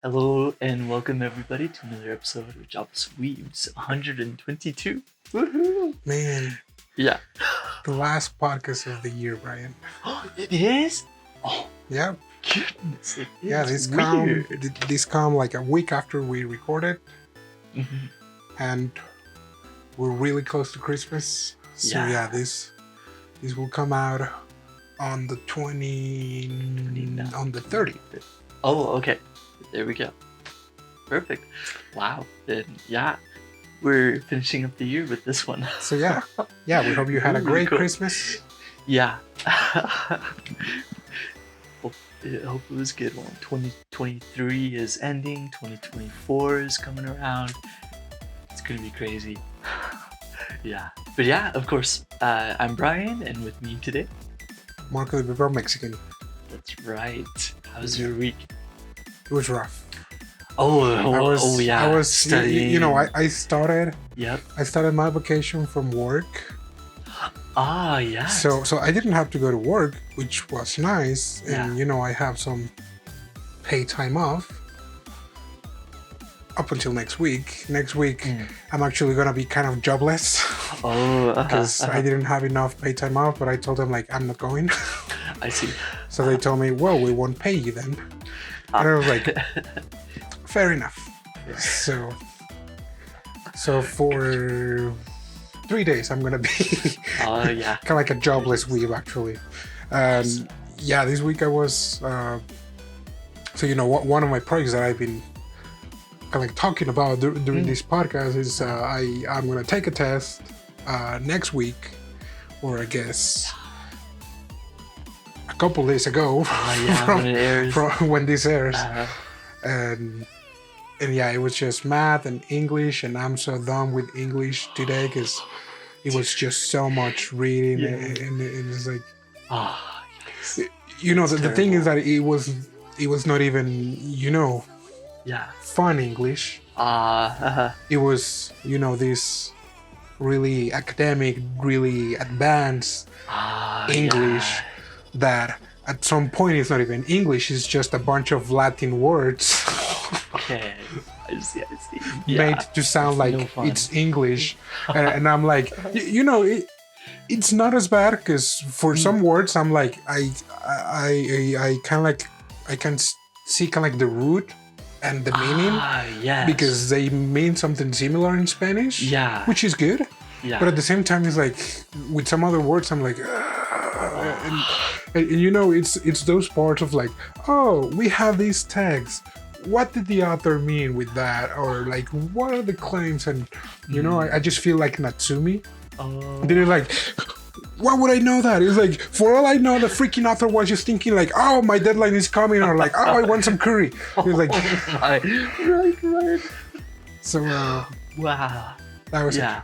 Hello and welcome everybody to another episode of Jobless Weebs 122. Woohoo! Man, Yeah. the last podcast of the year, Brian. It is? Oh, Yeah, goodness. It is yeah. This weird. come like a week after we recorded, Mhm. and we're really close to Christmas. So Yeah. this will come out on the 30th. Oh, okay. There we go. Perfect. Wow. Then, yeah. We're finishing up the year with this one. So yeah. We hope you had a Really great cool. Christmas. Yeah. hope it was a good one. 2023 is ending. 2024 is coming around. It's gonna be crazy. Yeah. But yeah, of course, I'm Brian, and with me today. Marco the Big Mexican. That's right. How was your week? It was rough. Yeah. I was studying. I started. Yep. I started my vacation from work. Ah, yeah. So I didn't have to go to work, which was nice. And Yeah. I have some paid time off up until next week. Next week, I'm actually gonna be kind of jobless Oh, because I didn't have enough paid time off. But I told them like I'm not going. I see. So they told me, well, we won't pay you then. And I was like, fair enough. So for 3 days, I'm gonna be Oh, yeah. kind of like a jobless weeb actually. Yeah, this week I was one of my projects that I've been kind of like talking about during this podcast is I'm gonna take a test next week, or I guess a couple days ago Yeah, when it airs. from when this airs. Uh, And yeah, it was just math and English, and I'm so done with English today because it was just so much reading, Yeah. and it was like, yes. the thing is that it was not even Yeah. fun English. It was this really academic, really advanced English that at some point it's not even English, it's just a bunch of Latin words. Okay. I see. Made to sound like no fun. it's English, and I'm like, it's not as bad because for some words I'm like I kind of like I can see kind of like the root and the meaning Yes. because they mean something similar in Spanish, Yeah. which is good. Yeah. But at the same time, it's like with some other words, I'm like, and it's those parts of like, oh, we have these tags. What did the author mean with that? Or like, what are the claims? And I just feel like Natsumi. Oh. Then it's like, why would I know that? It's like, for all I know, the freaking author was just thinking like, oh, my deadline is coming, or like, oh, I want some curry. It's like, Right. so Wow. that was it. Yeah.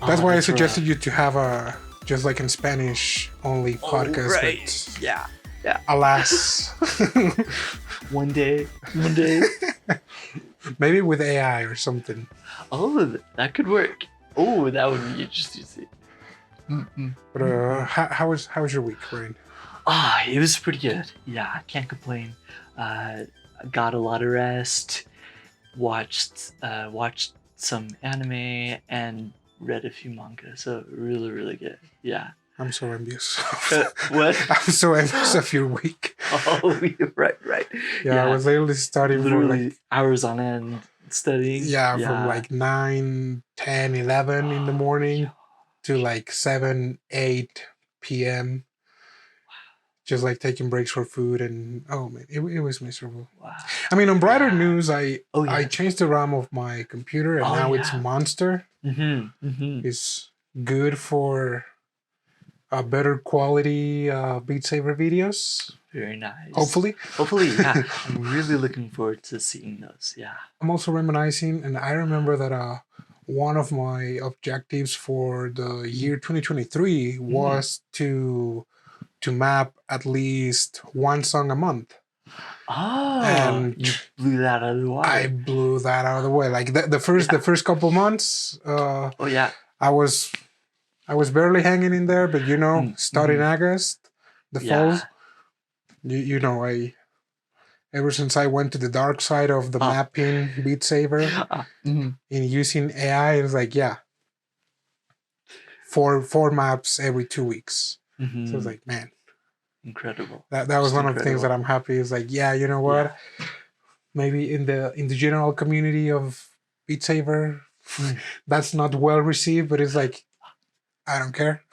That's why I that's suggested you to have a just like in Spanish only podcast. Right. But Yeah. alas, One day. maybe with AI or something. Oh, that could work. Oh, that would be interesting to see. But how was your week, Ryan? It was pretty good. Yeah, can't complain. Got a lot of rest. Watched some anime and read a few manga. So really good. Yeah. I'm so envious. What? I'm so envious of your week. Oh, right. Yeah, I was literally starting Literally for like hours on end studying. from like 9, 10, 11 in the morning to like 7, 8 p.m. Just like taking breaks for food, and oh man, it was miserable. Wow. I mean, on brighter news, I yeah. changed the RAM of my computer, and now it's yeah. Monster. Mm-hmm. It's good for a better quality Beat Saber videos. Very nice. Hopefully, yeah. I'm really looking forward to seeing those. Yeah. I'm also reminiscing, and I remember that one of my objectives for the year 2023 was to map at least one song a month. Oh, and you blew that out of the water. I blew that out of the way. Like the first couple months. I was barely hanging in there, but starting August, the fall, ever since I went to the dark side of the mapping Beat Saber and using AI, it's like, yeah, four maps every 2 weeks. So it's like, man, incredible. That was one of the things that I'm happy. Is like, yeah, you know what? Maybe in the general community of Beat Saber, that's not well received, but it's like, I don't care.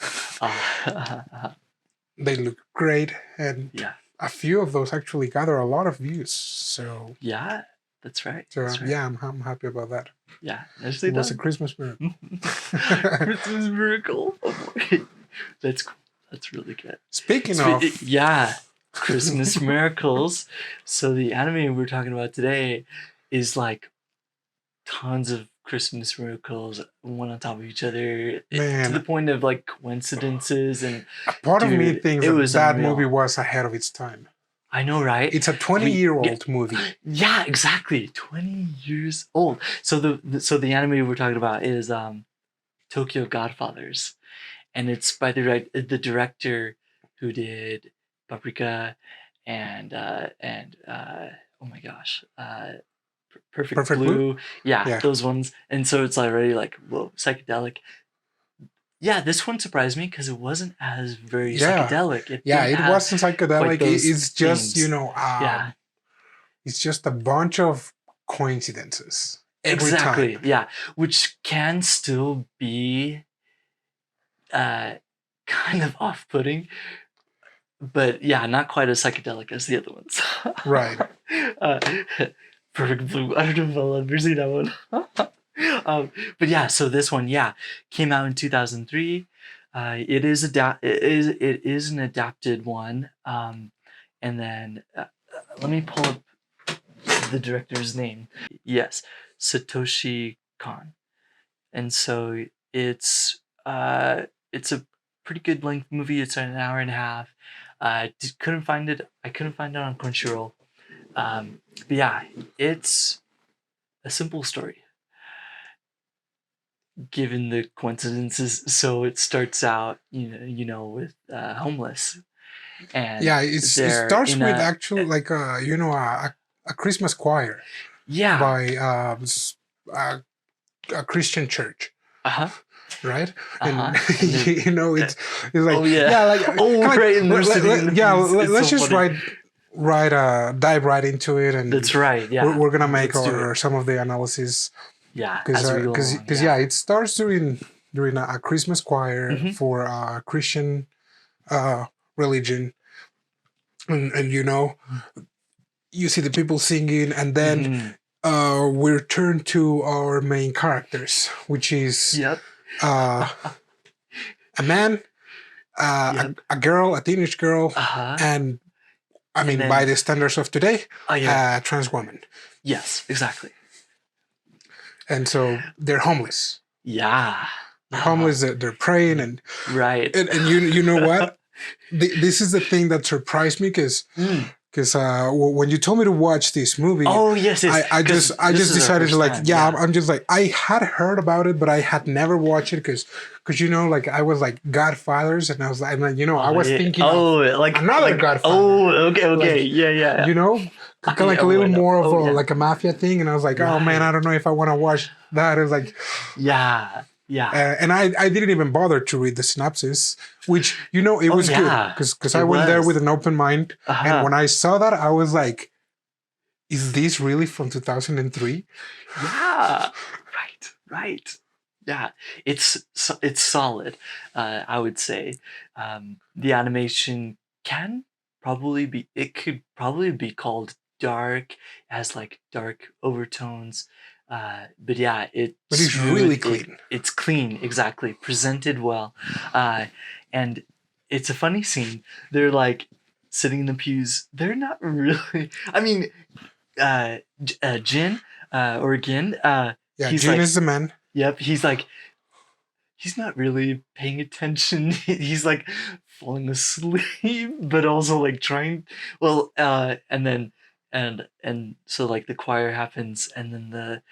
They look great, and a few of those actually gather a lot of views. So yeah, that's right. So that's right. yeah, I'm happy about that. Yeah, it was a Christmas miracle. Christmas miracle. Oh boy. That's cool. That's really good. Speaking of Christmas miracles. So the anime we're talking about today is like tons of Christmas miracles, one on top of each other, to the point of like coincidences. And a part of me thinks that movie was ahead of its time. I know, right? It's a 20-year-old movie. Yeah, exactly. 20 years old. So the anime we're talking about is Tokyo Godfathers, and it's by the director who did Paprika and oh my gosh, Perfect Blue. Yeah, those ones. And so it's already like, whoa, psychedelic. Yeah, this one surprised me because it wasn't as very psychedelic. It wasn't psychedelic. It's just, it's just a bunch of coincidences. Every time. Yeah, which can still be kind of off-putting, but yeah, not quite as psychedelic as the other ones. Right. Perfect Blue. I don't know if I'll ever see that one. But yeah, so this one, came out in 2003. It is an adapted one. And then let me pull up the director's name. Yes, Satoshi Kon. And so it's a pretty good length movie. It's an hour and a half. I couldn't find it on Crunchyroll. But yeah, it's a simple story given the coincidences. So it starts out, with homeless, and it starts with actually like a Christmas choir, by a Christian church, right? And it's like let's just dive right into it, and that's right. Yeah, we're gonna make some of the analysis. Yeah, because it starts during a Christmas choir for a Christian religion, and you see the people singing, and then we're turned to our main characters, which is a man, a girl, a teenage girl, and I mean, by the standards of today, a trans woman. Yes, exactly. And so they're homeless. Yeah. They're homeless, they're praying, and right. And you know what? This is the thing that surprised me, because when you told me to watch this movie, I just decided to I'm just like, I had heard about it, but I had never watched it because like I was like Godfathers, and I was like, I was thinking another Godfather. Oh, okay, yeah. Kind of like a little more of like a mafia thing, and I was like, oh man, I don't know if I want to watch that. It was like, yeah. And I didn't even bother to read the synopsis, which it was good because I went there with an open mind, and when I saw that, I was like, "Is this really from 2003?" Yeah, right. Yeah, it's solid. I would say the animation could probably be called dark. It has like dark overtones. But yeah, it's really clean. It's clean, exactly. Presented well. And it's a funny scene. They're like sitting in the pews. They're not really, I mean, Jin, or Gin. Jin is the man. Yep. He's like, he's not really paying attention. He's like falling asleep, but also like trying. Well, and then, and so like the choir happens, and then the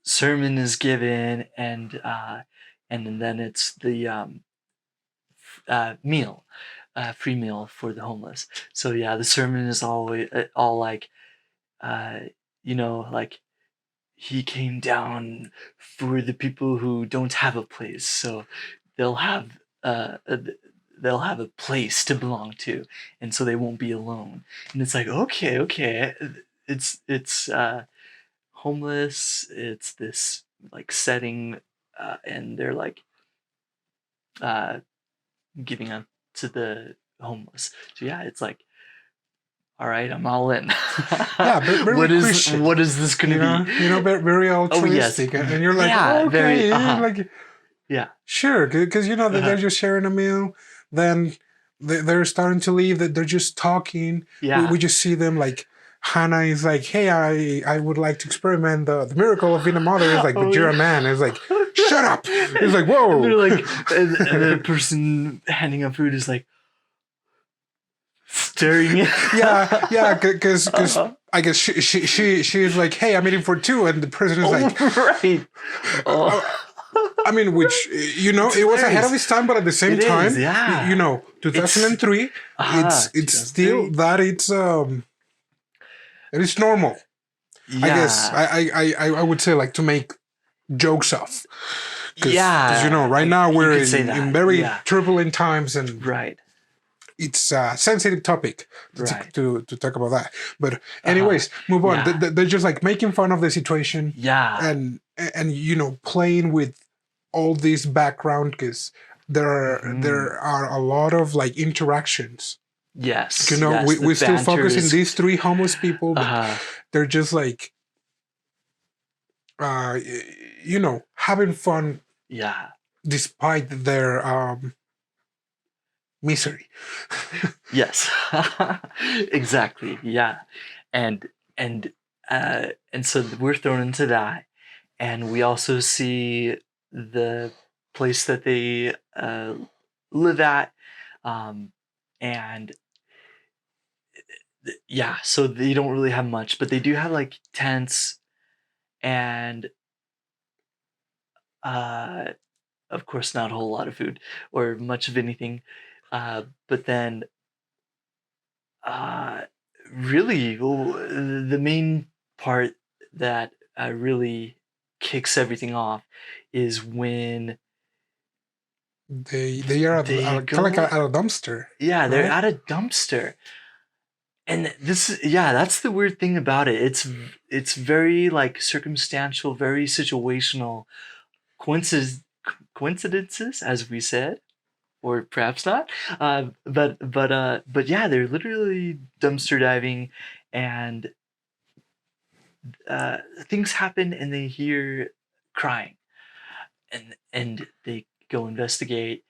sermon is given, and then it's the meal, free meal for the homeless. So yeah, the sermon is all like you know, like he came down for the people who don't have a place, so they'll have uh, a, they'll have a place to belong to, and so they won't be alone. And it's like, okay, it's homeless. It's this like setting, and they're like uh, giving up to the homeless. So yeah, it's like, all right, I'm all in. Yeah, very Christian. What is this going to be? Very altruistic, and you're like, Yeah, okay, very, like, yeah, sure, because that they're just sharing a meal. Then they're starting to leave. That they're just talking. yeah. We just see them like. Hana is like, hey, I would like to experiment the miracle of being a mother. It's like, but you're a man. It's like, shut up. It's like, whoa. And they're like, and the person handing out food is like staring at. yeah, because I guess she is like, hey, I'm eating for two, and the person is like, right. I mean, which it was ahead of its time, but at the same time, yeah. 2003, it's still that it is normal. Yeah. I guess I would say like to make jokes of. Because right now we're in very turbulent times, and right. It's a sensitive topic to talk about that. But anyways, move on. Yeah. They're just like making fun of the situation. Yeah. And playing with all this background, because there are a lot of like interactions. Yes. We still focus on these three homeless people, but they're just like, having fun. Yeah. Despite their misery. Yes. Exactly. Yeah. And so we're thrown into that, and we also see the place that they live at, and yeah, so they don't really have much, but they do have like tents and of course not a whole lot of food or much of anything, but then really the main part that really kicks everything off is when they are kind of like at a dumpster. Yeah, they're at a dumpster. And that's the weird thing about it. It's very like circumstantial, very situational coincidences, as we said, or perhaps not. But yeah, they're literally dumpster diving, and things happen, and they hear crying, and they go investigate.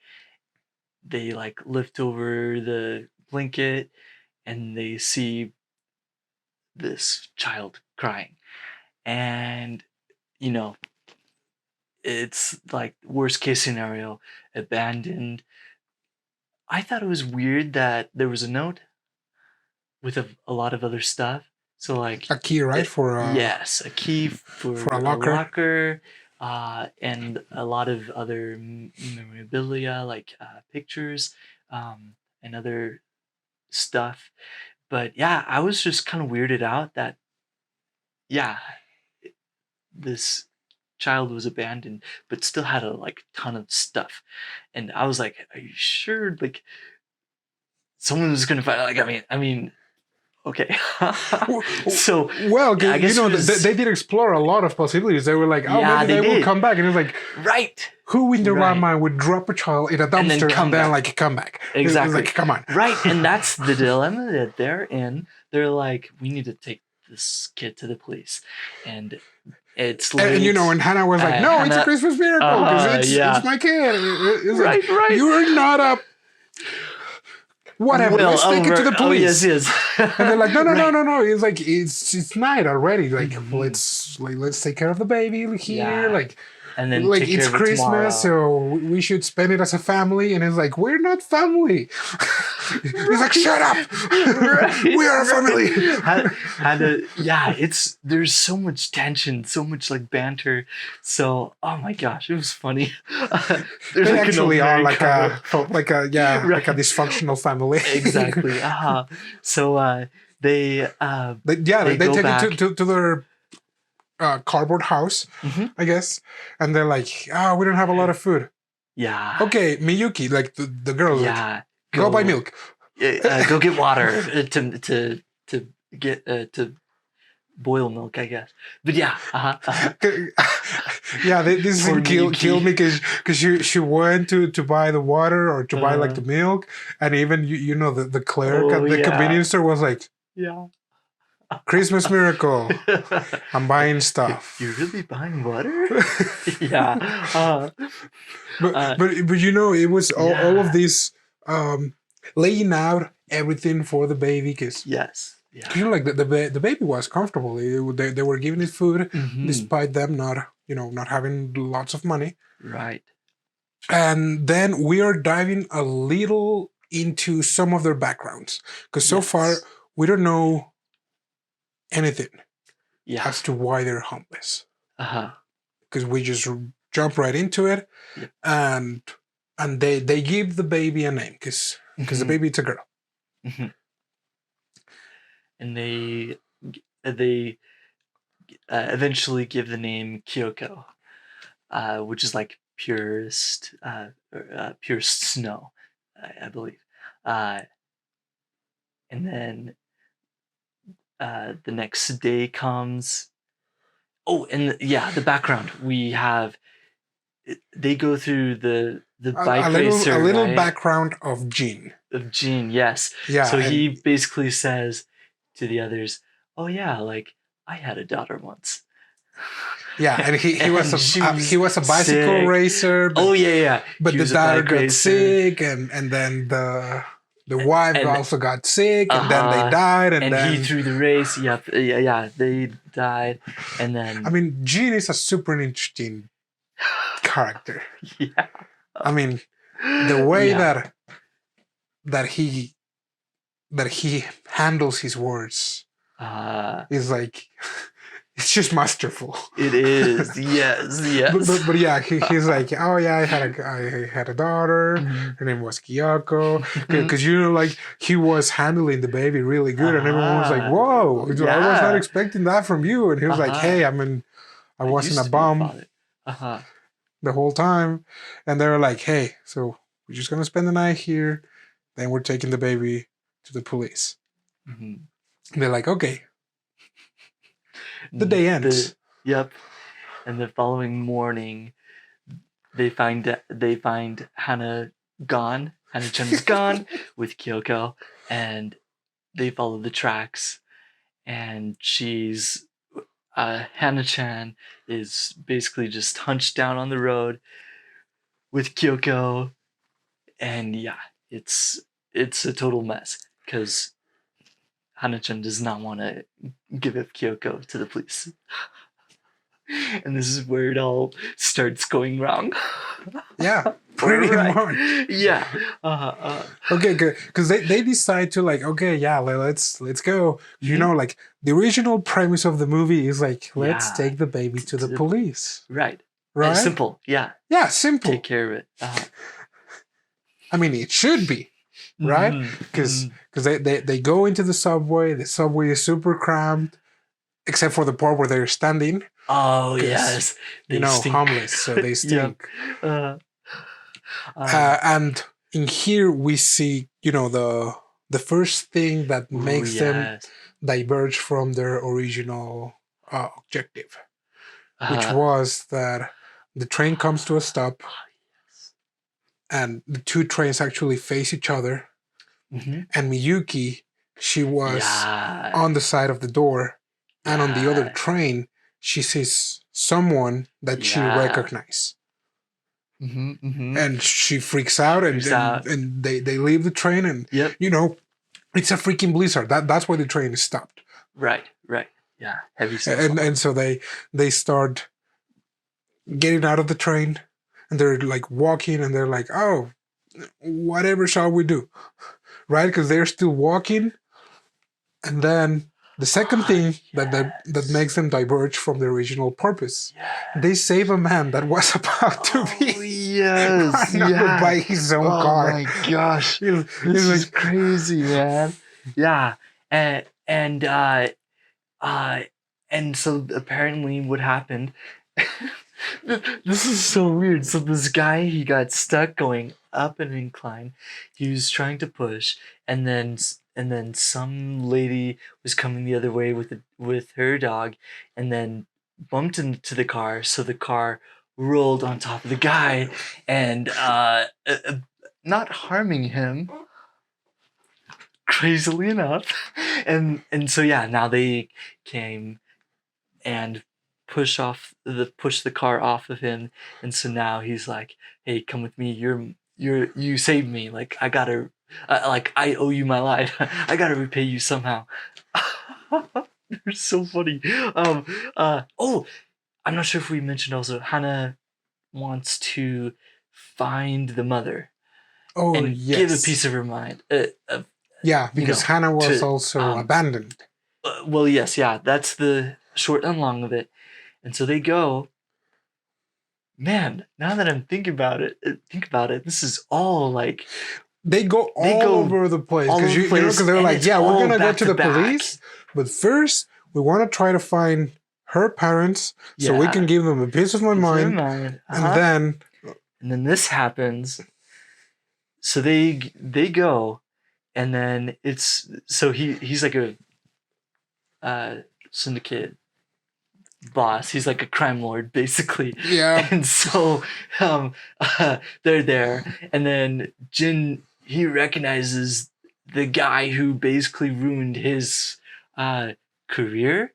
They like lift over the blanket, and they see this child crying, and it's like worst case scenario, abandoned. I thought it was weird that there was a note with a lot of other stuff. So like a key, right? Yes, a key for a locker. And a lot of other memorabilia, like pictures, and other stuff. But yeah, I was just kind of weirded out that this child was abandoned but still had a ton of stuff, and I was like, are you sure like someone was gonna find out? Like, I mean okay. So I guess they did explore a lot of possibilities. They were like, maybe they will come back, and it's like, right, who in their right mind would drop a child in a dumpster and then like come back? Exactly. It's like, come on. Right, and that's the dilemma that they're in. They're like, we need to take this kid to the police, and it's late. And Hana was like, no, it's a Christmas miracle because it's my kid. It's right. You're not a whatever. Let's take it to the police. Oh, yes. And they're like, no. It's like it's night already. Like, let's take care of the baby here. Like, and then like it's Christmas, so we should spend it as a family. And it's like, we're not family. He's like, shut up. We are a family. There's so much tension, so much like banter. So, oh my gosh, it was funny. They actually are like a dysfunctional family. Exactly. So they They they go take back. it to their cardboard house, Mhm. I guess, and they're like, we don't have a lot of food. Yeah. Okay, Miyuki, like the girl, like, Yeah. go buy milk. Go get water to get to boil milk, I guess. But yeah. Yeah, this Poor thing killed Miyuki. me because she went to buy the water or to buy like the milk, and even you know the clerk Oh, at the yeah. convenience store was like, Yeah. Christmas miracle, I'm buying stuff. You're really buying water? Yeah. But you know, it was all Yeah. of this laying out everything for the baby, because Yes. Yeah. you know, like the baby was comfortable. They were giving it food Mhm. despite them not having lots of money. Right. And then we are diving a little into some of their backgrounds, because so far Yes. we don't know anything Yeah. as to why they're homeless, Uh-huh. because we just jump right into it. Yep. and they give the baby a name, because the Mhm. baby, it's a girl. Mhm. And they eventually give the name Kyoko, which is like purest snow, I believe. And then the next day comes. Oh, and the background we have. They go through the bike racer, a little right? background of Jean. Of Gene, yes. Yeah, So and- he basically says to the others, "Oh yeah, like I had a daughter once." Yeah, and he was And she was he was a bicycle sick. racer. But, Oh yeah. but He the was a daughter bike got racer. sick, and then the wife And- also got sick, and then they Uh-huh. died, and then he threw the race. Yep. Yeah. They died, and then I mean, Jean is a super interesting character. yeah. I mean, the way Yeah. that he handles his words is like, it's just masterful. It is. Yes. But yeah, he's like, oh yeah, I had a daughter. Mhm. Her name was Kyoko, because you know, like, he was handling the baby really good, and everyone was like, whoa, I was Yeah. not expecting that from you. And he was like, Uh-huh. hey, I mean, I wasn't used a to be bum father. the whole time. And they were like, hey, so we're just gonna spend the night here, then we're taking the baby to the police. Mhm. And they're like, okay. The day ends. Yep. And the following morning, they find Hana gone. Hana-chan's gone with Kyoko, and they follow the tracks. And she's Hana-chan is basically just hunched down on the road with Kyoko, and yeah, it's a total mess because Hana-chan does not want to give up Kyoko to the police. And this is where it all starts going wrong. Yeah, pretty Right. much. Yeah. Okay, good. Because they decide to, like, okay, yeah, let's go. You Mhm. know, like, the original premise of the movie is like, let's Yeah. take the baby to the police. Right. Right? Simple. Yeah. Yeah, simple. Take care of it. I mean, it should be, right? Mhm. Because they go into the subway. The subway is super cramped, except for the part where they're standing. Oh 'Cause, yes. You know, homeless, so they stink. And in here we see, you know, the first thing that makes them diverge from their original objective, which was that the train comes to a stop, and the two trains actually face each other. Mm-hmm. And Miyuki, she was on the side of the door, and on the other train, she sees someone that she recognizes. Mm-hmm, mm-hmm. And she freaks out, and they leave the train, and you know, it's a freaking blizzard. That's why the train is stopped. Right. Yeah, heavy stuff. And so they start getting out of the train, and they're like walking, and they're like, oh, whatever shall we do, right? Because they're still walking, and then the second thing that makes them diverge from the original purpose, they save a man that was about to be run over by his own car. Oh my gosh, this is crazy, man. Yeah, and and uh, and so apparently what happened. This is so weird. So this guy, he got stuck going up an incline. He was trying to push, and then some lady was coming the other way with her dog, and then bumped into the car. So the car rolled on top of the guy, and not harming him, crazily enough. And so yeah, now they came and push the car off of him, and so now he's like, hey, come with me, you saved me, like I gotta like I owe you my life. I gotta repay you somehow. They're so funny. Oh, I'm not sure if we mentioned also Hana wants to find the mother and give a piece of her mind, yeah, because Hana was also abandoned. Well, yes, yeah, that's the short and long of it. And so they go. Man, now that I'm thinking about it, this is all like they go over the place because they're like, yeah, we're gonna go to the police, but first we want to try to find her parents so we can give them a piece of my mind, and then this happens. So they go, and then it's so he's like a syndicate boss. He's like a crime lord, basically. Yeah. And so they're there, and then Jin, he recognizes the guy who basically ruined his career.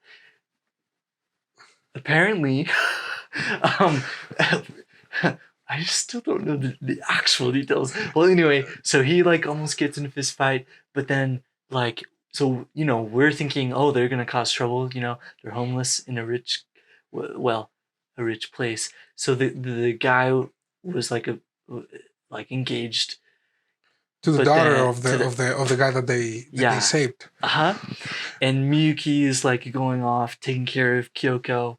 Apparently, I still don't know the actual details. Well, anyway, so he like almost gets in a fist fight, but then like, so, we're thinking, oh, they're going to cause trouble. They're homeless in a rich place. So the guy was like engaged to the daughter of the guy that they saved. And Miyuky is like going off taking care of Kyoko,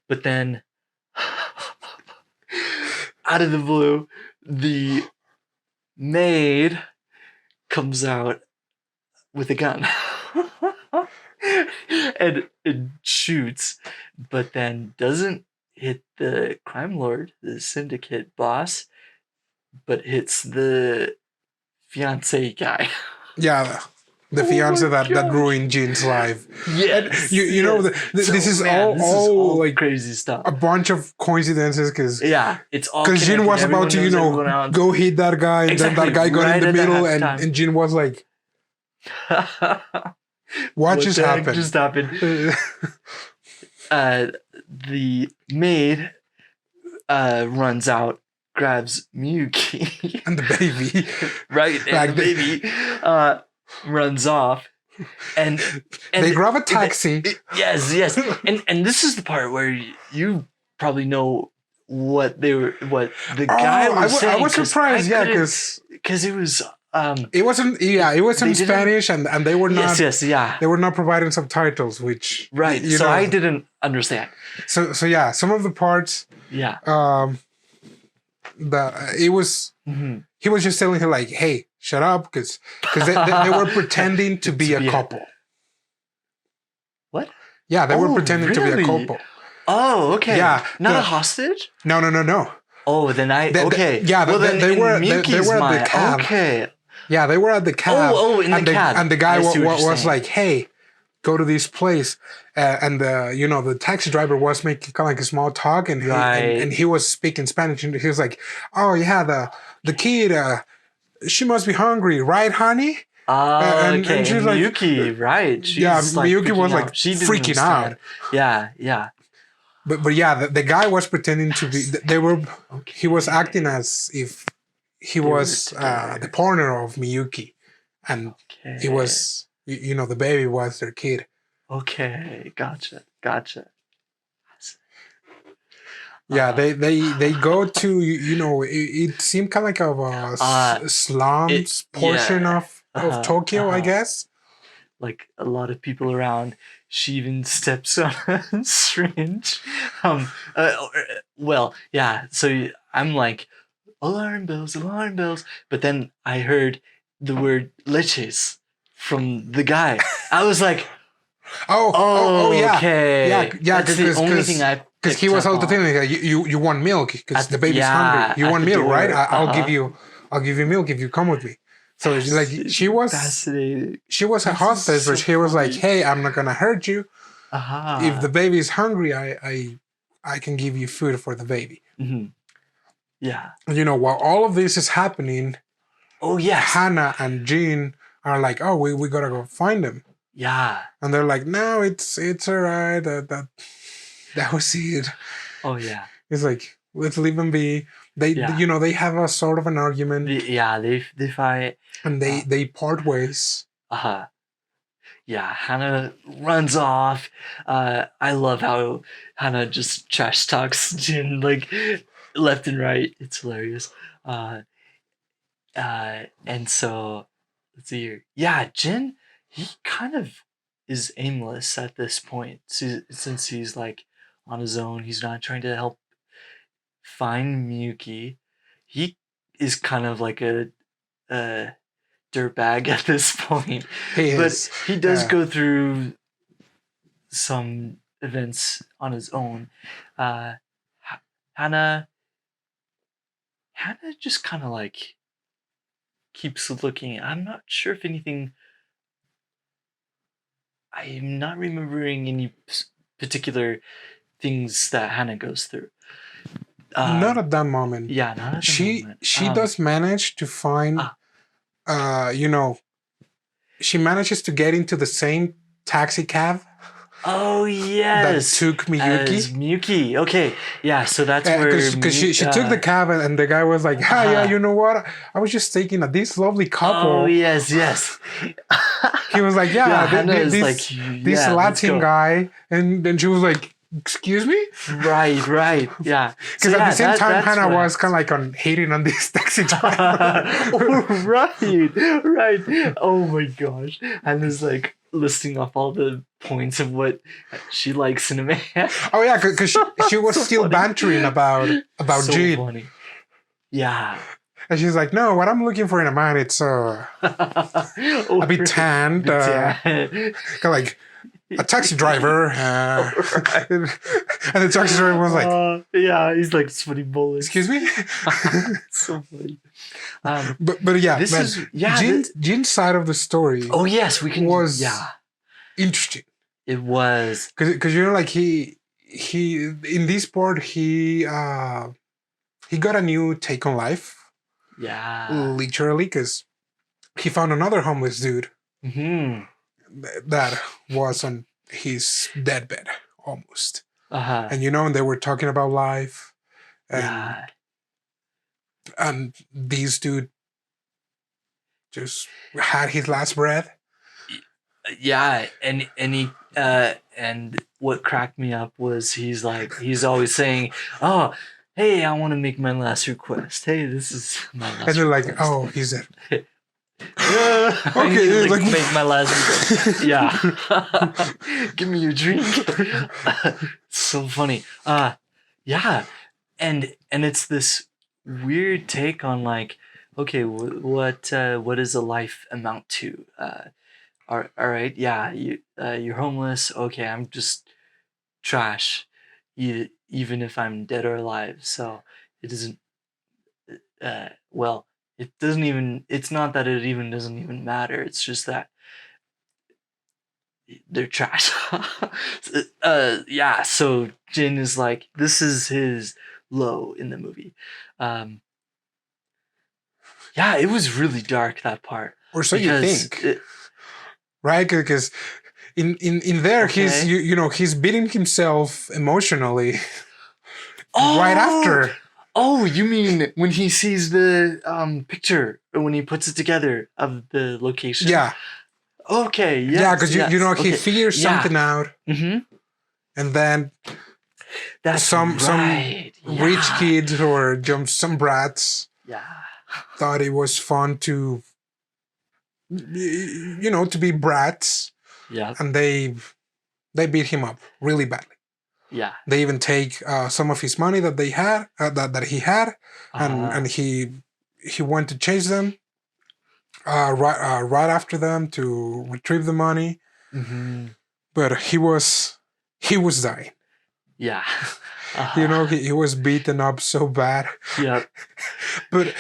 but then out of the blue, the maid comes out with a gun and it shoots, but then doesn't hit the crime lord, the syndicate boss, but hits the fiance guy. Yeah, the fiance that ruined Jin's life. Yes, you know, this is all like crazy stuff. A bunch of coincidences, because it's all because Jin was about to go hit that guy, and then that guy got in the middle, and Jin was like, what just happened? Just happened. The maid runs out, grabs Miyuky and the baby, right? And the baby runs off, and they grab a taxi. Yes, and this is the part where you probably know what the guy was saying. I was surprised, because it was. It wasn't. Yeah, it was in Spanish, and they were not. Yes, yeah. They were not providing subtitles, which right. So I didn't understand. So yeah, some of the parts. Yeah. It was. Mm-hmm. He was just telling her like, "Hey, shut up," because they were pretending to be a couple. What? Yeah, they were pretending to be a couple. Oh, okay. Yeah, not a hostage. No. Oh, then okay. They were at the cab. Okay. Yeah, they were at the cab. In the cab. And the guy was like, "Hey, go to this place," and the taxi driver was making kind of like a small talk, and he was speaking Spanish, and he was like, "Oh yeah, the kid, she must be hungry, right, honey?" Okay. And she was like, Miyuky, right? Miyuky was like freaking out. Yeah. But yeah, the guy was pretending to be. He was acting as if he was the partner of Miyuky, and he was, the baby was their kid. Okay, gotcha. Yeah, they go to it seemed kind of like a slums portion of Tokyo, I guess. Like a lot of people around. She even steps on a syringe. Well, yeah. So I'm like, alarm bells. But then I heard the word leches from the guy. I was like, Yeah. Okay. Yeah, That's the only thing I. Because he was also telling me, you want milk because the baby's hungry. You want milk, right? I'll give you milk if you come with me. So like she was fascinating. She was a hostess, but she was like, "Hey, I'm not gonna hurt you. If the baby is hungry, I can give you food for the baby." Mm-hmm. Yeah. While all of this is happening, Hana and Jean are like, "Oh, we gotta go find him." Yeah. And they're like, "No, it's alright. That was it." Oh yeah. It's like, let's leave them be. They they have a sort of an argument. They fight. And they part ways. Yeah, Hana runs off. I love how Hana just trash talks Jin like left and right. It's hilarious. And so let's see here. Yeah, Jin, he kind of is aimless at this point since he's like on his own. He's not trying to help find Miyuky. He is kind of like a dirtbag at this point. But he does go through some events on his own. Hana just kind of like keeps looking. I'm not sure if anything. I'm not remembering any particular things that Hana goes through. Not at that moment. Yeah, not at that moment. She does manage to find. She manages to get into the same taxi cab. Oh yes, that took Miyuky. As Miyuky. Okay, yeah. So that's where because she took the cab and the guy was like, "Hi, yeah, you know what? I was just thinking of this lovely couple." Oh yes. He was like, "Yeah, this Latin guy," and then she was like, "Excuse me?" Right. Yeah. Because at the same time, Hana was kind of like hating on this taxi driver. Right. Oh my gosh. Hana's like listing off all the points of what she likes in a man. Oh yeah, because she was so still bantering about so Jean. Funny. Yeah. And she's like, "No, what I'm looking for in a man, it's a bit tanned, kind of like a taxi driver." And the taxi driver was like, "Yeah, he's like sweating bullets." Excuse me. So funny. But yeah, Jin's side of the story. Oh yes, we can. Was interesting. It was because like he in this part he got a new take on life. Yeah, literally, because he found another homeless dude that was on his deathbed almost. And and they were talking about life. And this dude just had his last breath. Yeah, and he and what cracked me up was he's always saying, "Oh, hey, I want to make my last request. Hey, this is my last." And they're request. Like, "Oh, he's dead." Okay, like make my last request. Yeah, give me your drink. So funny. Yeah, and it's this weird take on like, okay, what does a life amount to? All right, yeah, you're homeless. Okay, I'm just trash, even if I'm dead or alive. So it doesn't. Well, it doesn't even. It's not that it even doesn't even matter. It's just that they're trash. Yeah. So Jin is like, this is his low in the movie. Yeah, it was really dark, that part. Or so you think. Right, because in there he's he's beating himself emotionally. Right after. Oh, you mean when he sees the picture or when he puts it together of the location? Yeah. Okay. Yes, yeah, because he figures something out, and then some rich kids or some brats. Yeah. Thought it was fun to. To be brats. Yeah. And they beat him up really badly. Yeah. They even take some of his money that they had, that he had, and he went to chase them. Right after them to retrieve the money. but he was dying. Yeah. You know, he was beaten up so bad. Yeah. But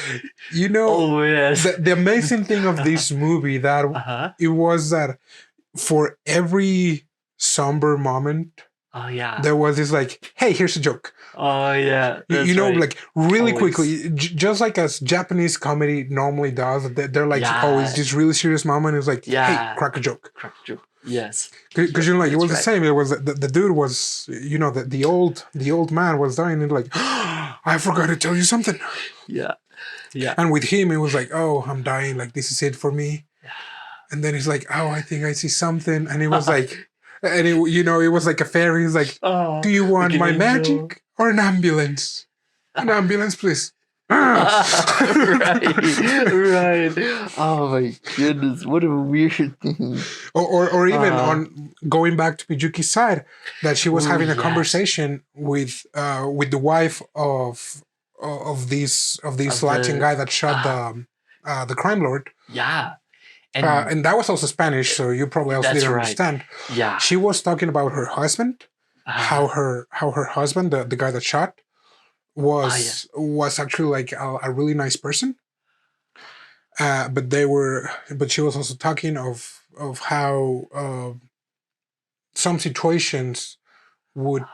you know, Oh yes. the amazing thing of this movie that it was that for every somber moment, Oh yeah. there was this like, hey, here's a joke. Oh yeah. You know, right. like really Always. quickly, just like as Japanese comedy normally does. They're like Yeah. always this really serious moment. It's like, Yeah. hey, crack a joke. Crack a joke. Yes. Because you know, like it was That's the same. It was the dude was, you know, the old man was dying, and like, I forgot to tell you something. Yeah. Yeah. And with him, it was like, oh, I'm dying. Like this is it for me. And then he's like, oh, I think I see something. And it was like, and it, you know, it was like a fairy. He's like, do you want my magic or an ambulance? An ambulance, please. Right. Oh my goodness, what a weird thing. Or even on going back to Miyuki's side, that she was having a conversation with the wife of this Latin guy that shot the crime lord. Yeah. And that was also Spanish, so you probably also didn't understand. Yeah. She was talking about her husband, how her husband, the guy that shot, was actually like a really nice person. But she was also talking of how some situations would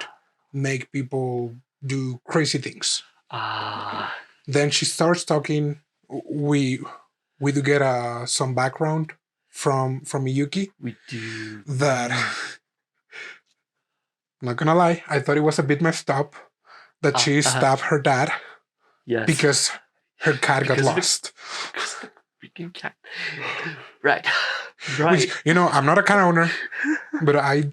make people do crazy things. Then she starts talking. We do get some background from Miyuki. We do. That, not gonna lie, I thought it was a bit messed up that she stabbed her dad. Yes. Because her cat got lost. Because the freaking cat. Right. Which, you know, I'm not a cat owner, but I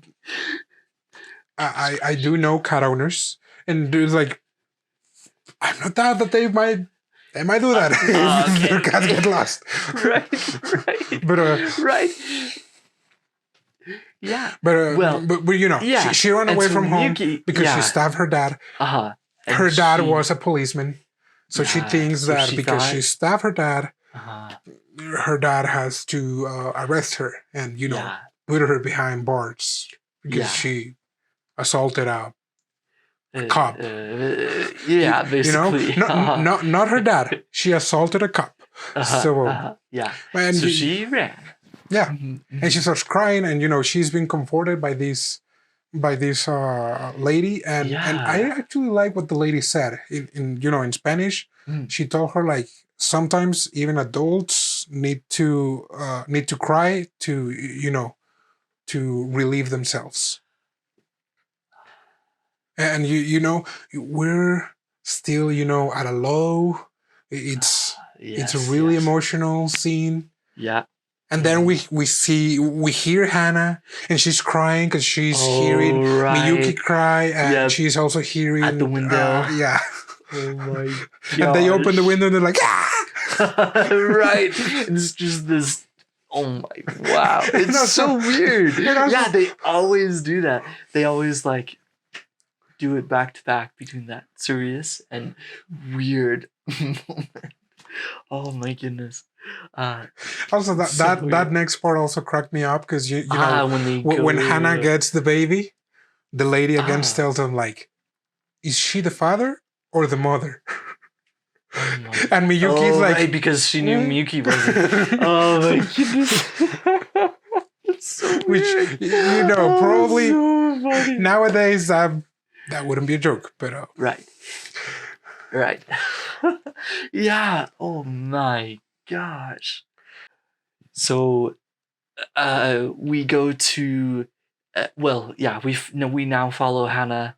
do know cat owners, and there's like, I'm not doubt that they might do that if their cats get lost. Right. But right. Yeah. But you know, she ran away from home because she stabbed her dad. Her dad was a policeman, so she thinks that because she stabbed her dad, her dad has to arrest her and put her behind bars because she assaulted a cop. Basically. Not her dad. She assaulted a cop. So she ran. Yeah, and she starts crying, and she's been comforted by this lady, and I actually like what the lady said in Spanish. She told her like sometimes even adults need to cry to relieve themselves. And we're still at a low. It's a really emotional scene. Yeah. And then we hear Hana, and she's crying because she's hearing Miyuki cry, and she's also hearing at the window. Oh my god! And they open the window, and they're like, ah! Right. It's just this. Oh my wow! It's so weird. Yeah, they always do that. They always like do it back to back between that serious and weird moment. Oh my goodness. Also, that next part also cracked me up because you know when Hana gets the baby, the lady again tells him like, "Is she the father or the mother?" And Miyuki's like, right, because she knew Miyuki wasn't. Oh my goodness. It's so weird. Which probably so funny. Nowadays that wouldn't be a joke, but right. Yeah. Oh my gosh. So we go to we now follow Hana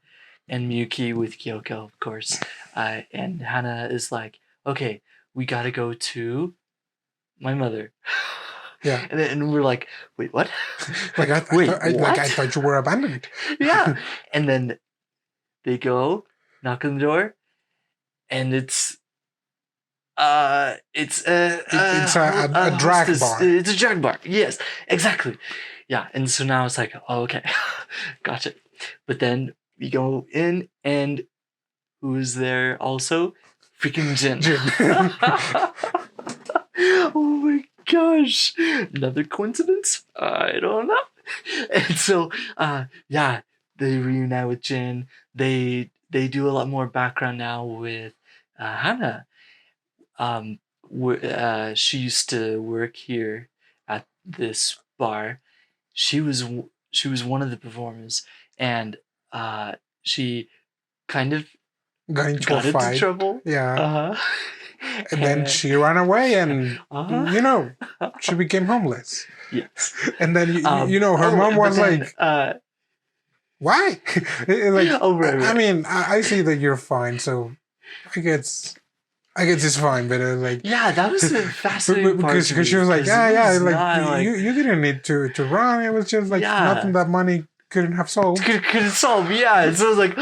and Miyuki with Kyoko, of course, and Hana is like, okay, we gotta go to my mother. Yeah. And we're like, wait, what? Like I thought you were abandoned. Yeah. And then they go knock on the door, and it's a drag bar. It's a drag bar. Yes, exactly. Yeah, and so now it's like, oh, okay, gotcha. But then we go in, and who's there also? Freaking Jin. Oh my gosh! Another coincidence? I don't know. And so yeah, they reunite with Jin. They do a lot more background now with Hana. She used to work here at this bar. She was one of the performers, and she kind of Got into a got into fight. trouble. Yeah. And then she ran away, and she became homeless. Yes. And then her mom was like, "Why?" Like, right. I mean, I see that you're fine, so I guess it's fine. But like, yeah, that was a fascinating part because she was like, like you didn't need to run. It was just like nothing that money couldn't have solved. Couldn't solve. Yeah. And so I was like,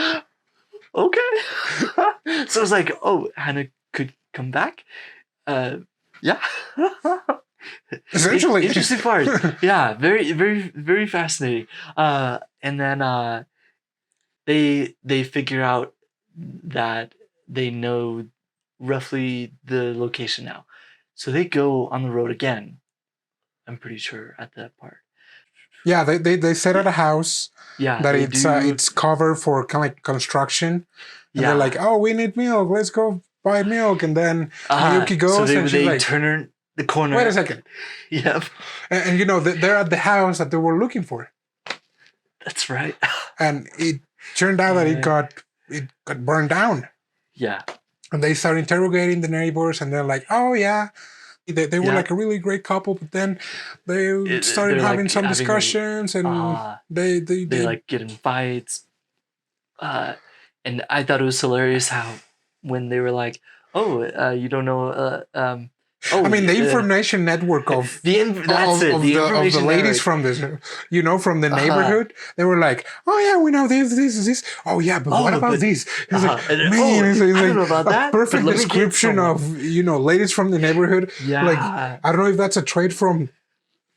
okay. So I was like, oh, Hana could come back. Yeah. Essentially, interesting part. Yeah, very, very, very fascinating. And then they figure out that they know roughly the location now, so they go on the road again. I'm pretty sure at that part. Yeah, they set at a house. Yeah, that it's covered for kind of like construction. And they're like, oh, we need milk. Let's go buy milk. And then Miyuky goes so and she's like, turn the corner. Wait a second. Yep. And they're at the house that they were looking for. That's right. And it turned out that it got burned down. Yeah. And they start interrogating the neighbors, and they're like, oh yeah. They were like a really great couple, but then they started having some discussions, and they like get in fights. And I thought it was hilarious how when they were like, "Oh, you don't know." I mean, the information network of the ladies from this, from the neighborhood, they were like, "Oh yeah, we know this. Oh yeah, but what about this?" It's like, man, it's like, I don't know about that. Perfect description of ladies from the neighborhood. Yeah. Like, I don't know if that's a trait from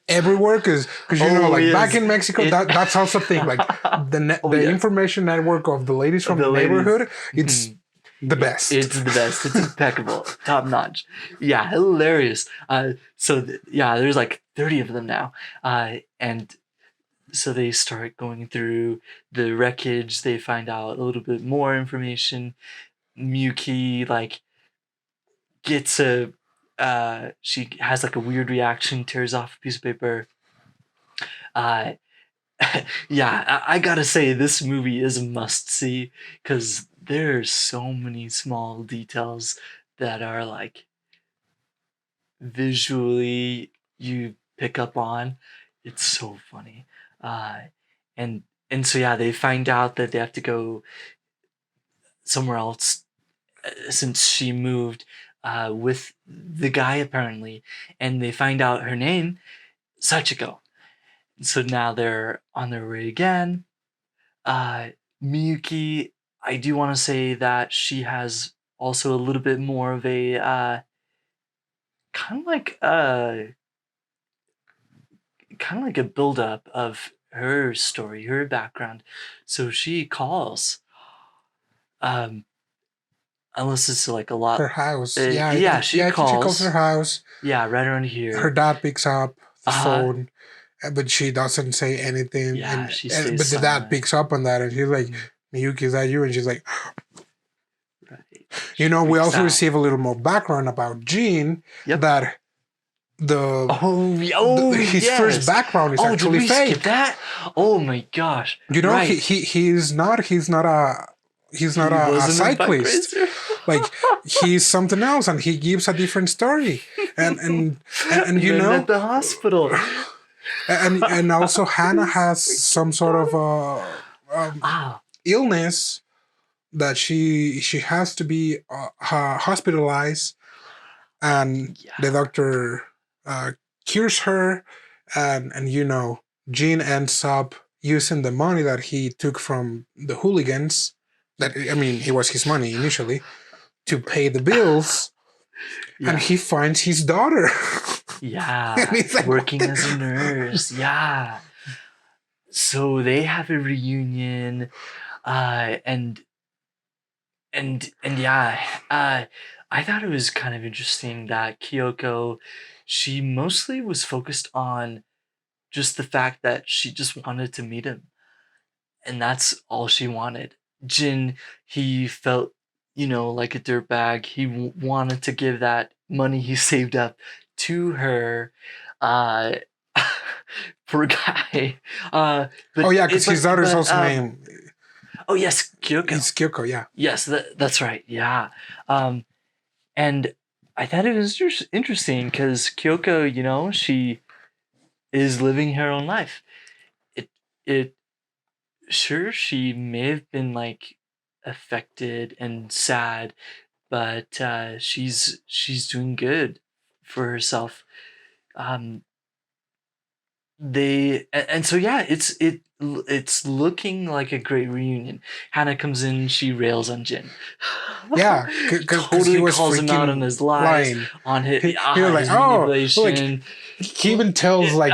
everywhere, because back in Mexico, that's also a thing. Like the information network of the ladies from the neighborhood, it's the best. It's the best. It's impeccable. Top notch. Yeah, hilarious. There's like 30 of them now. And so they start going through the wreckage. They find out a little bit more information. Miyuky gets she has like a weird reaction, tears off a piece of paper. Yeah, I gotta say this movie is a must-see because there's so many small details that are like visually you pick up on. It's so funny. And so yeah, they find out that they have to go somewhere else since she moved with the guy apparently, and they find out her name, Sachiko. So now they're on their way again. Miyuky, I do want to say that she has also a little bit more of a kind of like a build-up of her story, her background. So she calls, unless it's like a lot. Her house, she calls. She calls her house. Yeah, right around here. Her dad picks up the phone. But she doesn't say anything. Yeah, but the dad picks up on that, and she's like, Miyuky, is that you? And she's like, right. We also receive a little more background about Jin, that his first background is actually did we fake. Skip that? Oh my gosh! Right. he's not a cyclist. Like, he's something else, and he gives a different story. And at the hospital. And also Hana has some sort of illness that she has to be hospitalized, and the doctor cures her, and Jin ends up using the money that he took from the hooligans, it was his money initially, to pay the bills. And he finds his daughter. Yeah, like, working as a nurse. Yeah. So they have a reunion, and yeah, I thought it was kind of interesting that Kyoko, she mostly was focused on just the fact that she just wanted to meet him, and that's all she wanted. Jin, he felt, like a dirtbag. He wanted to give that money he saved up to her. Uh, poor guy. But Oh yeah, because his daughter's also named. Oh yes, Kyoko. It's Kyoko, yeah. Yes, that's right. Yeah. And I thought it was interesting because Kyoko, she is living her own life. It sure, she may have been like affected and sad, but she's doing good for herself. And so yeah, it's looking like a great reunion. Hana comes in, she rails on Jin. Yeah, because he was calls him out on his lies, lying. on his, He was like, manipulation. like, he even tells like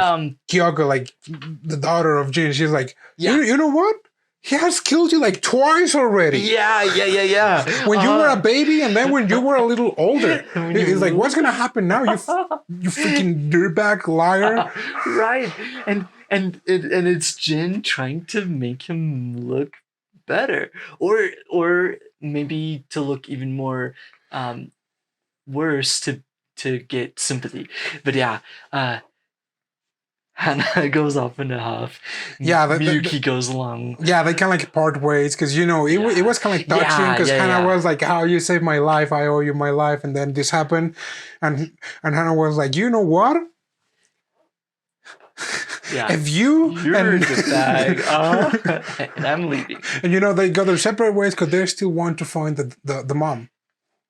Kyoko, like the daughter of Jin, she's like, you know what? He has killed you like twice already. Yeah. When you were a baby, and then when you were a little older. He's like, what's gonna happen now? You freaking dirtbag liar! Right, and it's Jin trying to make him look better, or maybe to look even more worse to get sympathy. But yeah, Hana goes off in a huff. Yeah, Miyuky goes along. Yeah, they kind of like part ways because it was kind of like touching because Hana was like, "How you saved my life? I owe you my life," and then this happened, and Hana was like, "You know what? Yeah, if you're the bag, and I'm leaving." And they go their separate ways because they still want to find the mom.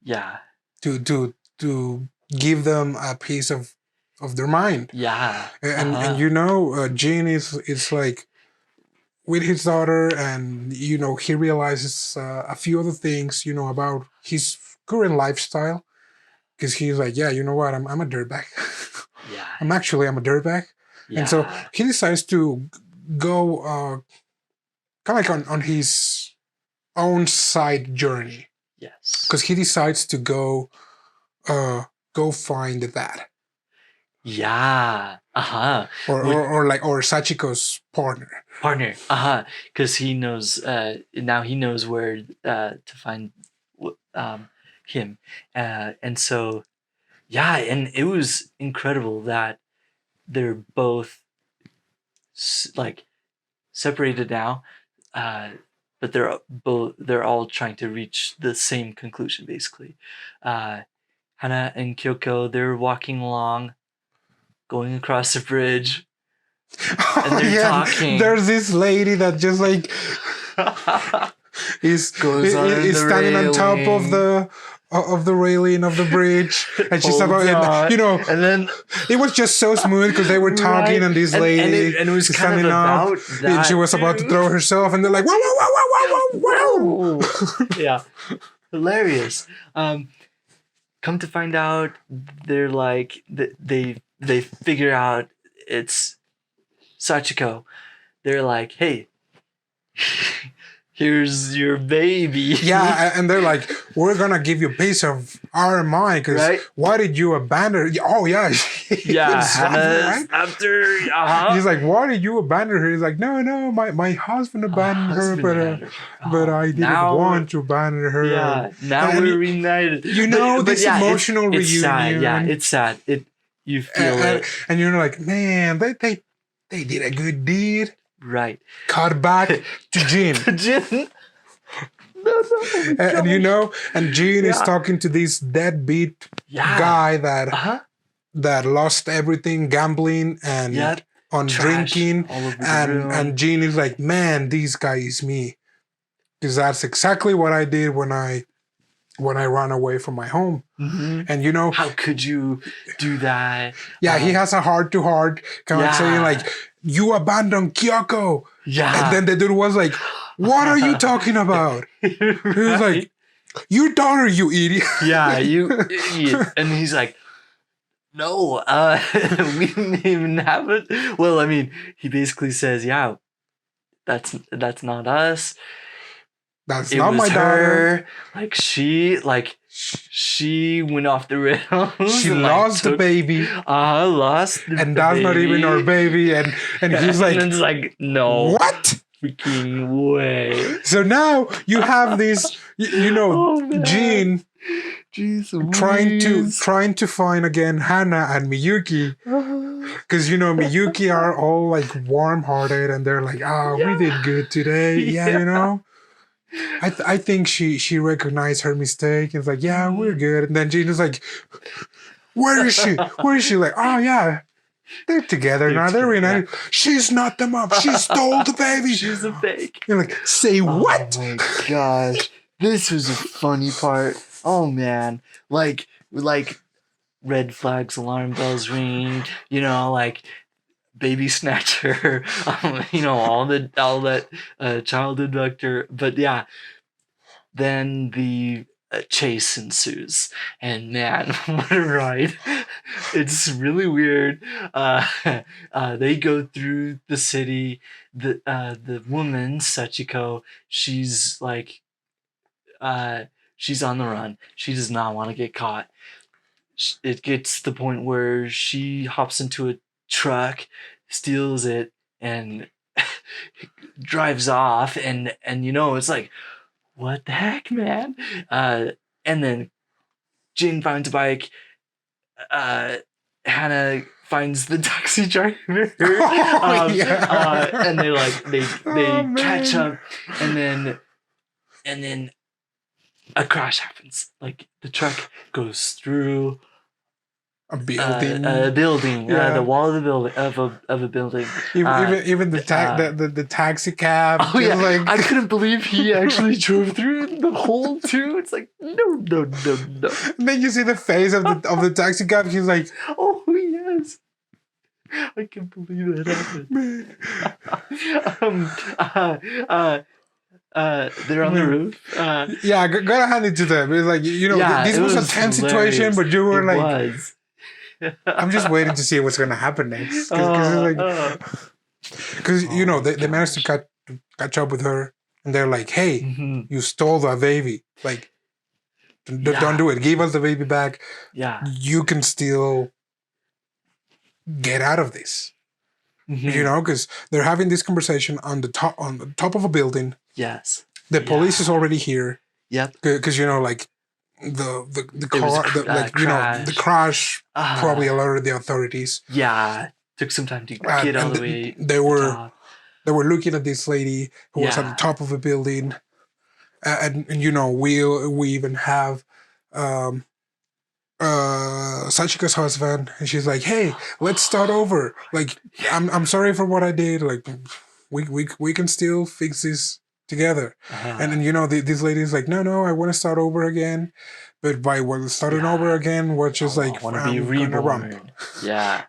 Yeah. To give them a piece of their mind. Yeah. And Jin is like with his daughter, and he realizes a few other things about his current lifestyle, because he's like, yeah, you know what, I'm a dirtbag. Yeah. I'm a dirtbag. Yeah. And so he decides to go kind of like on his own side journey. Yes. Because he decides to go find that. Yeah. Or Sachiko's partner. Because he knows now he knows where to find him, and so yeah, and it was incredible that they're both like separated now, but they're all trying to reach the same conclusion basically. Hana and Kyoko, they're walking along, going across the bridge, and they're talking. There's this lady that just like is standing on top of the railing of the bridge, and she's about, and then it was just so smooth because they were talking, right. And this lady and it was standing up, and she was about to throw herself, and they're like, wow. Yeah, hilarious. Come to find out, they're like they figure out it's Sachiko. They're like, hey, here's your baby. Yeah, and they're like, we're gonna give you a piece of our mind, because why did you abandon her? Oh yeah. Yeah, right? After he's like, why did you abandon her? He's like, no, my husband abandoned her, but I didn't want to abandon her. Yeah, now we're reunited. This emotional reunion. It's sad. Yeah, it's sad. You feel it, and you're like, man, they did a good deed. Right. Cut back to Jin. And Jin is talking to this deadbeat guy that lost everything, gambling and on drinking, and Jin is like, man, this guy is me, because that's exactly what I did when I ran away from my home. Mm-hmm. And how could you do that? Yeah, he has a heart-to-heart kind of saying like, you abandoned Kyoko. Yeah. And then the dude was like, what are you talking about? He was like, your daughter, you idiot. Yeah, you idiot. And he's like, no, we didn't even have it. Well, I mean, he basically says, yeah, that's not us. That's not my daughter. Like she she went off the rails. She and, lost the baby. Lost the And that's baby. not even our baby. And he's like, and it's like, no. what? Freaking way. So now you have this, Jean Jeez, trying to find again Hana and Miyuki. Because, Miyuki are all like warm-hearted and they're like, we did good today. Yeah. I think she recognized her mistake. It's like, yeah, we're good. And then Jean is like, where is she? Where is she? Like, oh, yeah. They're together now. They're reunited. Yeah. She's not the mom. She stole the baby. She's a fake. You're like, say what? Oh my gosh. This was a funny part. Oh man. Like red flags, alarm bells ring, like baby snatcher, all that childhood vector. But yeah, then the chase ensues, and man, what a ride. It's really weird. They go through the city. The woman Sachiko, she's like she's on the run. She does not want to get caught. It gets to the point where she hops into a truck, steals it, and drives off, and it's like, what the heck, man? And then Jin finds a bike. Hana finds the taxi driver. And they catch up, and then a crash happens. Like the truck goes through a building. The wall of the building of a building. Even the taxi cab. Oh yeah, like... I couldn't believe he actually drove through the hole too. It's like no. And then you see the face of the taxi cab. He's like, oh yes. I can't believe that happened. They're on the roof. Yeah, gotta hand it to them. It's like, this was a tense situation, but you were I'm just waiting to see what's gonna happen next. Because they managed to catch up with her, and they're like, "Hey, you stole the baby. Like, don't do it. Give us the baby back. Yeah, you can still get out of this." Because they're having this conversation on the top of a building. Yes. The police is already here. Yep. Because the car, the crash probably alerted the authorities. Yeah. Took some time to get all the way. They were looking at this lady who was at the top of a building, and we even have Sachiko's husband, and she's like, "Hey, let's start over. Like, I'm sorry for what I did. Like, we can still fix this together." And then this lady's like, "No, I want to start over again." But by starting over again, we're just like, I want to be reborn. Yeah.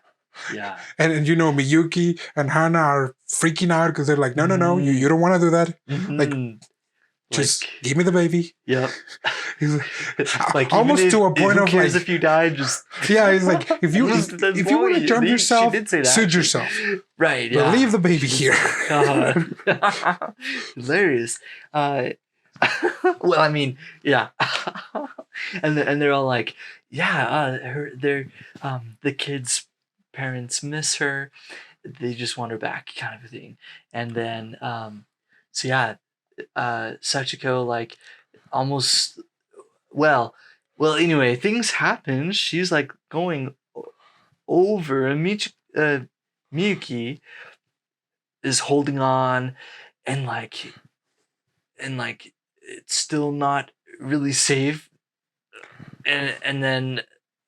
And Miyuki and Hana are freaking out because they're like, no, you don't want to do that. Just give me the baby. Yep. He's like almost to a point of like, if you die, just he's like, if you want to jump yourself, suit yourself. Right. Yeah. But leave the baby here. Hilarious. Well, I mean, yeah. and they're all like, the kids' parents miss her. They just want her back, kind of a thing. And then, Sachiko, like, almost, well, anyway, things happen. She's like going over, and Miyuki is holding on, and it's still not really safe. And then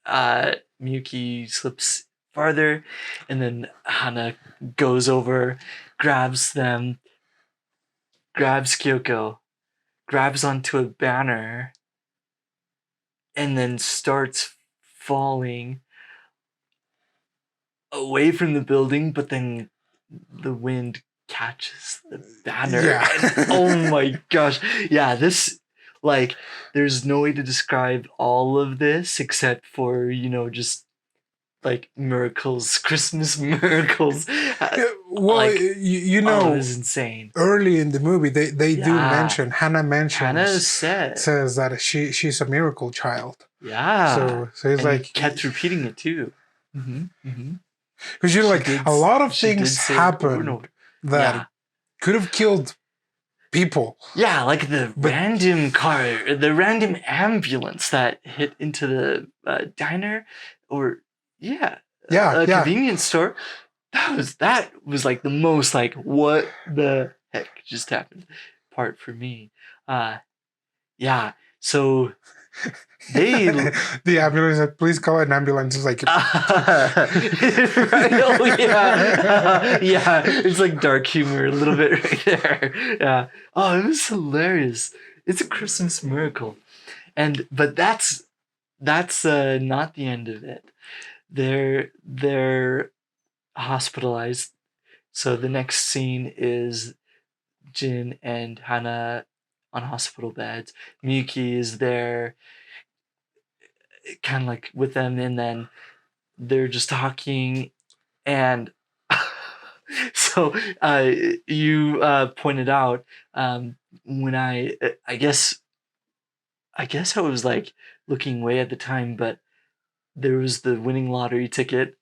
Miyuki slips farther, and then Hana goes over, grabs Kyoko, grabs onto a banner, and then starts falling away from the building, but then the wind catches the banner. Yeah. And, oh my gosh. Yeah, this, like, there's no way to describe all of this except for, just like miracles, Christmas miracles. Well, Like, you it know, was insane. early in the movie, they do Yeah. mention, Hana mentions, says that she's a miracle child. yeah. So it's And like, he kept repeating it too. because you're She like, did- a lot of she did things say it over and happen over. that Yeah. could have killed people. Yeah, like the random car, the random ambulance that hit into the diner, or Yeah, a yeah. convenience store. That was like the most like what the heck just happened part for me. Yeah. So they The ambulance said, please call an ambulance. It's like, right, oh yeah. Yeah, it's like dark humor a little bit right there. Yeah. Oh, it was hilarious. It's a Christmas miracle. But that's not the end of it. They're hospitalized. So the next scene is Jin and Hana on hospital beds. Miyuky is there, kind of like with them, and then they're just talking. And so you pointed out when I guess I was like looking away at the time, but there was the winning lottery ticket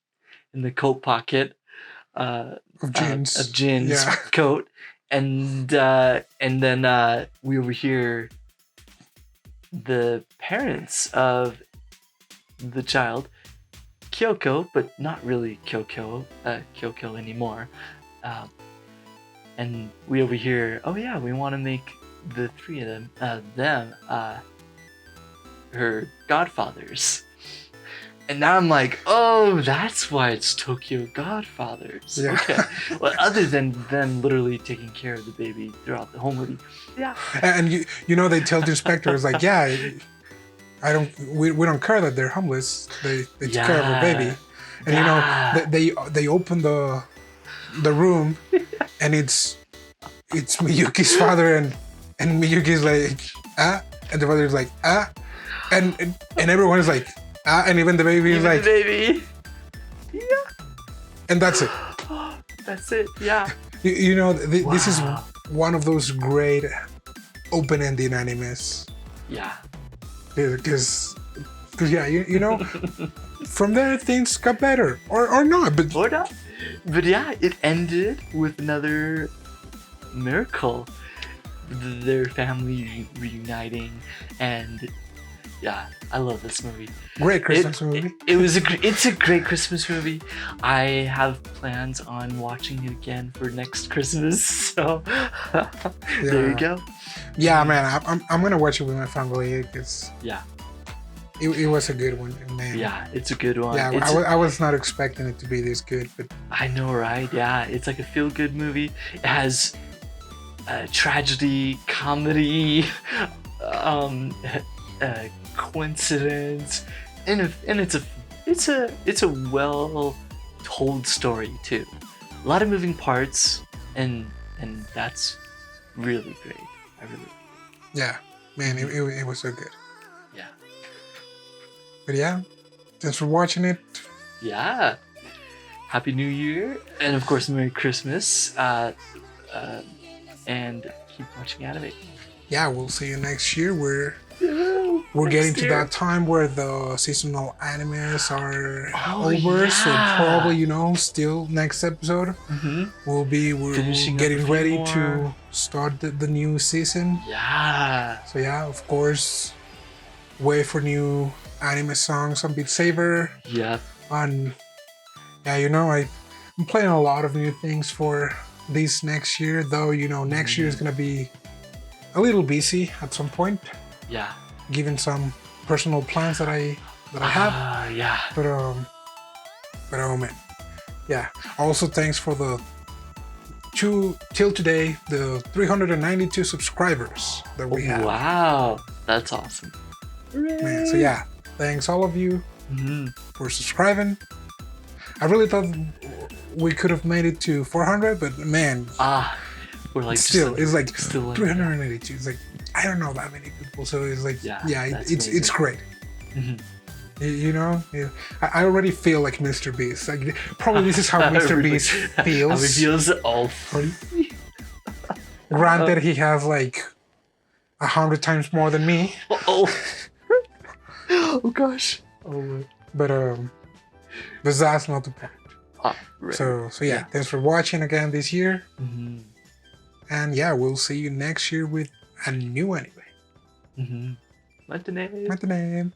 in the coat pocket of Jin's, coat, and then we overhear the parents of the child, Kyoko, but not really Kyoko anymore, and we overhear, oh yeah, we want to make the three of them her godfathers. And now I'm like, oh, that's why it's Tokyo Godfathers. Yeah. Okay. Well, other than them literally taking care of the baby throughout the whole movie. Yeah. And you know, they tell the inspector, it's like, yeah, we don't care that they're homeless. They took care of our baby. And you know, they open the room and it's Miyuki's father and Miyuki's like, and the father's like, and everyone is like, and even the baby is like, the baby. Yeah. And that's it. That's it. Yeah. You know, this is one of those great open-ending animes. Yeah. Because yeah, you know, from there things got better or not, but But yeah, it ended with another miracle. Their family reuniting, and yeah, I love this movie. Great Christmas movie. It's a great Christmas movie. I have plans on watching it again for next Christmas. So there you go. Yeah, man, I'm gonna watch it with my family because it was a good one, man. Yeah, it's a good one. Yeah, I was not expecting it to be this good, but I know, right? Yeah, it's like a feel-good movie. It has tragedy, comedy, coincidence, and it's a well told story too. A lot of moving parts, and that's really great. I really like it. Yeah, man, it was so good. Yeah. But yeah, thanks for watching it. Yeah. Happy New Year, and of course Merry Christmas. And keep watching anime. Yeah, we'll see you next year. We're getting to that time where the seasonal animes are over, so probably, you know, still next episode we're getting ready to start the new season. Yeah. So yeah, of course, wait for new anime songs on Beat Saber. Yeah. And yeah, you know, I'm playing a lot of new things for this next year, though, you know, next year is gonna be a little busy at some point. Yeah. Given some personal plans that I have. Yeah. But oh man. Yeah. Also thanks for till today, the 392 subscribers that we have. Wow. That's awesome. Man, so yeah, thanks all of you for subscribing. I really thought we could have made it to 400, but man, we're like it's like still 382. It's like I don't know that many people, so it's like it's great. You know, yeah. I already feel like Mr. Beast. Like probably this is how Mr. Beast feels. How he feels all funny. Granted, he has like 100 times more than me. Oh, oh gosh. Oh. But that's not the point. Right. So yeah, thanks for watching again this year. Mm-hmm. And yeah, we'll see you next year with a new anime. Mm-hmm. What's the name? What's the name?